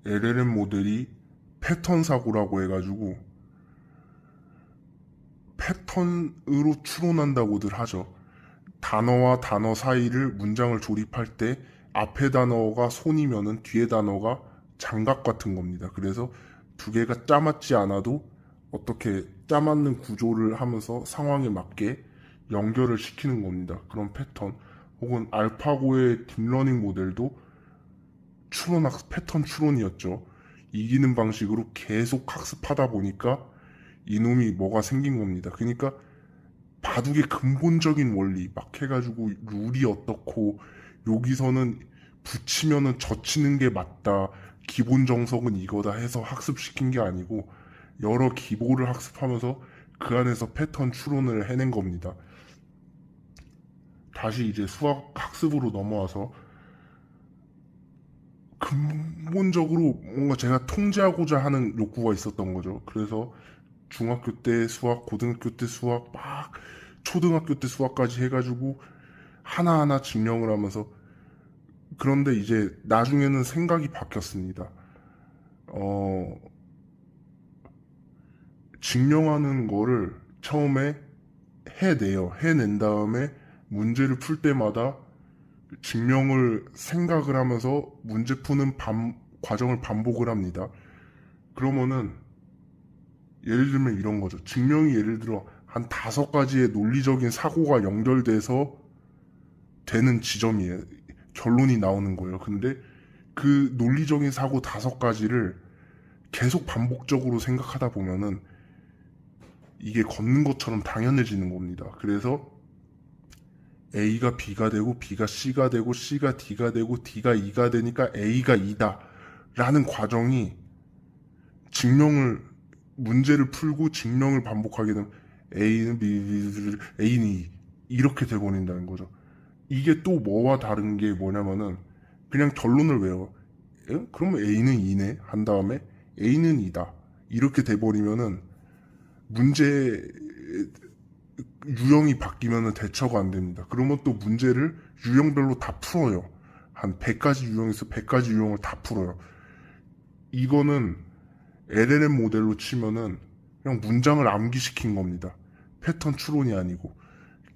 LLM 모델이 패턴 사고라고 해가지고 패턴으로 추론한다고들 하죠. 단어와 단어 사이를 문장을 조립할 때 앞에 단어가 손이면은 뒤에 단어가 장갑 같은 겁니다. 그래서 두 개가 짜맞지 않아도 어떻게 짜맞는 구조를 하면서 상황에 맞게 연결을 시키는 겁니다. 그런 패턴. 혹은 알파고의 딥러닝 모델도 패턴 추론이었죠. 이기는 방식으로 계속 학습하다 보니까 이놈이 뭐가 생긴 겁니다. 그러니까 바둑의 근본적인 원리 막 해가지고 룰이 어떻고 여기서는 붙이면은 젖히는 게 맞다. 기본 정석은 이거다 해서 학습시킨 게 아니고 여러 기보를 학습하면서 그 안에서 패턴 추론을 해낸 겁니다. 다시 이제 수학 학습으로 넘어와서 근본적으로 뭔가 제가 통제하고자 하는 욕구가 있었던 거죠. 그래서 중학교 때 수학, 고등학교 때 수학, 막 초등학교 때 수학까지 해가지고 하나하나 증명을 하면서 그런데 이제 나중에는 생각이 바뀌었습니다. 어, 증명하는 거를 처음에 해내요. 해낸 다음에 문제를 풀 때마다 증명을 생각을 하면서 문제 푸는 과정을 반복을 합니다. 그러면은 예를 들면 이런 거죠. 증명이 예를 들어 한 5가지의 논리적인 사고가 연결돼서 되는 지점이에요. 결론이 나오는 거예요. 근데 그 논리적인 사고 5가지를 계속 반복적으로 생각하다 보면은 이게 걷는 것처럼 당연해지는 겁니다. 그래서 A가 B가 되고 B가 C가 되고 C가 D가 되고 D가 E가 되니까 A가 E다 라는 과정이 증명을 문제를 풀고 증명을 반복하게 되면 A는 B, A는 E 이렇게 돼버린다는 거죠. 이게 또 뭐와 다른 게 뭐냐면은 그냥 결론을 외워. 그러면 A는 E네 한 다음에 A는 E다 이렇게 돼버리면은 문제 유형이 바뀌면 대처가 안 됩니다. 그러면 또 문제를 유형별로 다 풀어요. 한 100가지 유형에서 100가지 유형을 다 풀어요. 이거는 LLM 모델로 치면은 그냥 문장을 암기시킨 겁니다. 패턴 추론이 아니고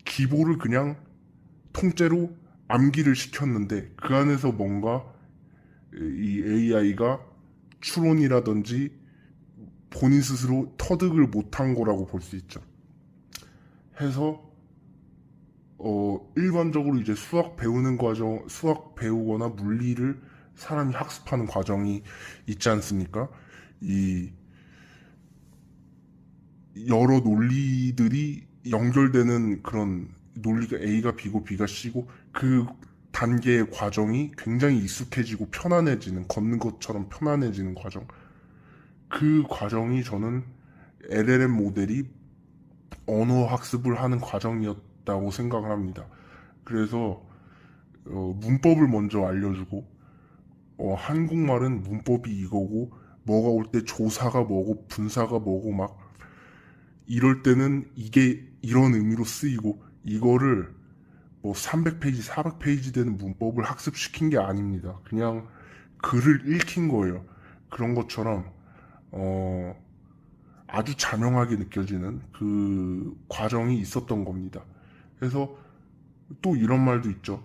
기보를 그냥 통째로 암기를 시켰는데 그 안에서 뭔가 이 AI가 추론이라든지 본인 스스로 터득을 못한 거라고 볼 수 있죠. 해서 일반적으로 이제 수학 배우거나 물리를 사람이 학습하는 과정이 있지 않습니까? 이 여러 논리들이 연결되는 그런 논리가 A가 B고 B가 C고 그 단계의 과정이 굉장히 익숙해지고 편안해지는, 걷는 것처럼 편안해지는 과정. 그 과정이 저는 LLM 모델이 언어 학습을 하는 과정이었다고 생각을 합니다. 그래서 문법을 먼저 알려주고 한국말은 문법이 이거고 뭐가 올 때 조사가 뭐고 분사가 뭐고 막 이럴 때는 이게 이런 의미로 쓰이고 이거를 뭐 300페이지, 400페이지 되는 문법을 학습시킨 게 아닙니다. 그냥 글을 읽힌 거예요. 그런 것처럼 어, 아주 자명하게 느껴지는 그 과정이 있었던 겁니다. 그래서 또 이런 말도 있죠.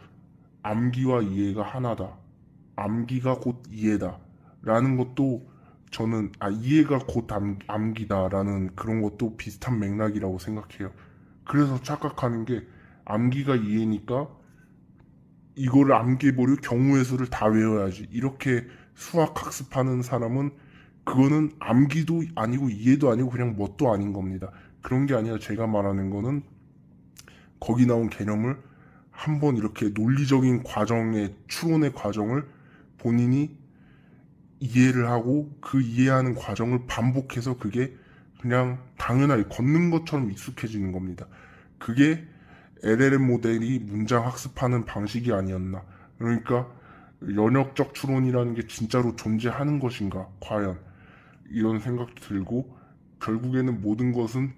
암기와 이해가 하나다. 암기가 곧 이해다. 라는 것도 저는 이해가 곧 암기다라는 그런 것도 비슷한 맥락이라고 생각해요. 그래서 착각하는 게 암기가 이해니까 이거를 암기해버려 경우의 수를 다 외워야지. 이렇게 수학 학습하는 사람은 그거는 암기도 아니고 이해도 아니고 그냥 뭣도 아닌 겁니다. 그런 게 아니라 제가 말하는 거는 거기 나온 개념을 한번 이렇게 논리적인 과정의 추론의 과정을 본인이 이해를 하고 그 이해하는 과정을 반복해서 그게 그냥 당연하게 걷는 것처럼 익숙해지는 겁니다. 그게 LLM 모델이 문장 학습하는 방식이 아니었나. 그러니까 연역적 추론이라는 게 진짜로 존재하는 것인가, 과연. 이런 생각도 들고, 결국에는 모든 것은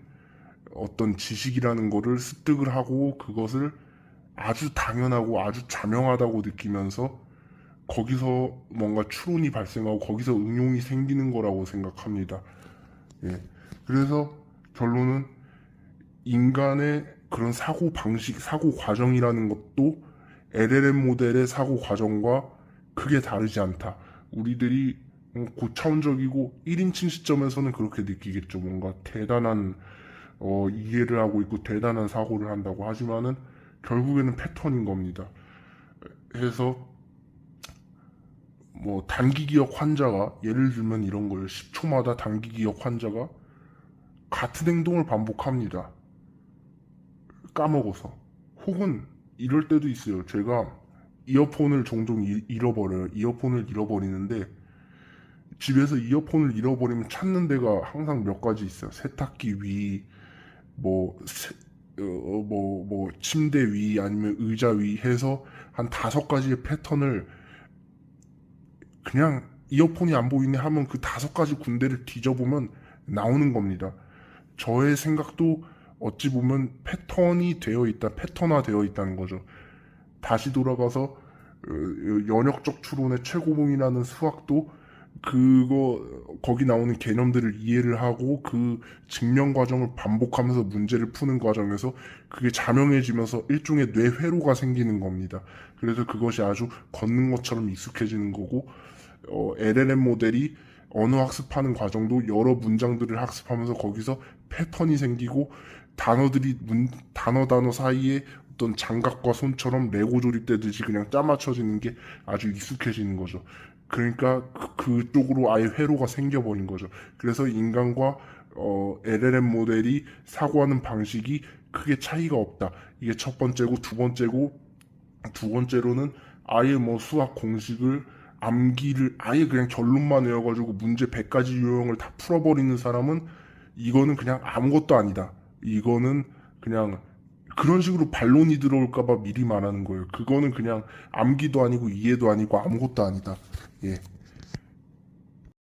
어떤 지식이라는 거를 습득을 하고 그것을 아주 당연하고 아주 자명하다고 느끼면서 거기서 뭔가 추론이 발생하고 거기서 응용이 생기는 거라고 생각합니다. 예. 그래서 결론은 인간의 그런 사고 방식, 사고 과정이라는 것도 LLM 모델의 사고 과정과 크게 다르지 않다. 우리들이 고차원적이고 1인칭 시점에서는 그렇게 느끼겠죠. 뭔가 대단한 이해를 하고 있고 대단한 사고를 한다고 하지만은 결국에는 패턴인 겁니다. 해서 뭐 단기 기억 환자가 예를 들면 이런 거예요. 10초마다 단기 기억 환자가 같은 행동을 반복합니다. 까먹어서. 혹은 이럴 때도 있어요. 제가 이어폰을 종종 잃어버려요. 이어폰을 잃어버리는데 집에서 이어폰을 잃어버리면 찾는 데가 항상 몇 가지 있어요. 세탁기 위, 뭐, 침대 위, 아니면 의자 위 해서 한 5가지의 패턴을 그냥 이어폰이 안 보이네 하면 그 5가지 군데를 뒤져보면 나오는 겁니다. 저의 생각도 어찌 보면 패턴이 되어 있다, 패턴화 되어 있다는 거죠. 다시 돌아가서 연역적 추론의 최고봉이라는 수학도 거기 나오는 개념들을 이해를 하고 그 증명 과정을 반복하면서 문제를 푸는 과정에서 그게 자명해지면서 일종의 뇌회로가 생기는 겁니다. 그래서 그것이 아주 걷는 것처럼 익숙해지는 거고, LLM 모델이 언어 학습하는 과정도 여러 문장들을 학습하면서 거기서 패턴이 생기고 단어 사이에 어떤 장갑과 손처럼 레고 조립되듯이 그냥 짜맞춰지는 게 아주 익숙해지는 거죠. 그러니까 그쪽으로 아예 회로가 생겨버린 거죠. 그래서 인간과 LLM 모델이 사고하는 방식이 크게 차이가 없다. 이게 첫 번째고 두 번째로는 아예 뭐 수학 공식을 암기를 아예 그냥 결론만 외워가지고 문제 100가지 유형을 다 풀어버리는 사람은 이거는 그냥 아무것도 아니다. 이거는 그냥 그런 식으로 반론이 들어올까봐 미리 말하는 거예요. 그거는 그냥 암기도 아니고 이해도 아니고 아무것도 아니다. 예.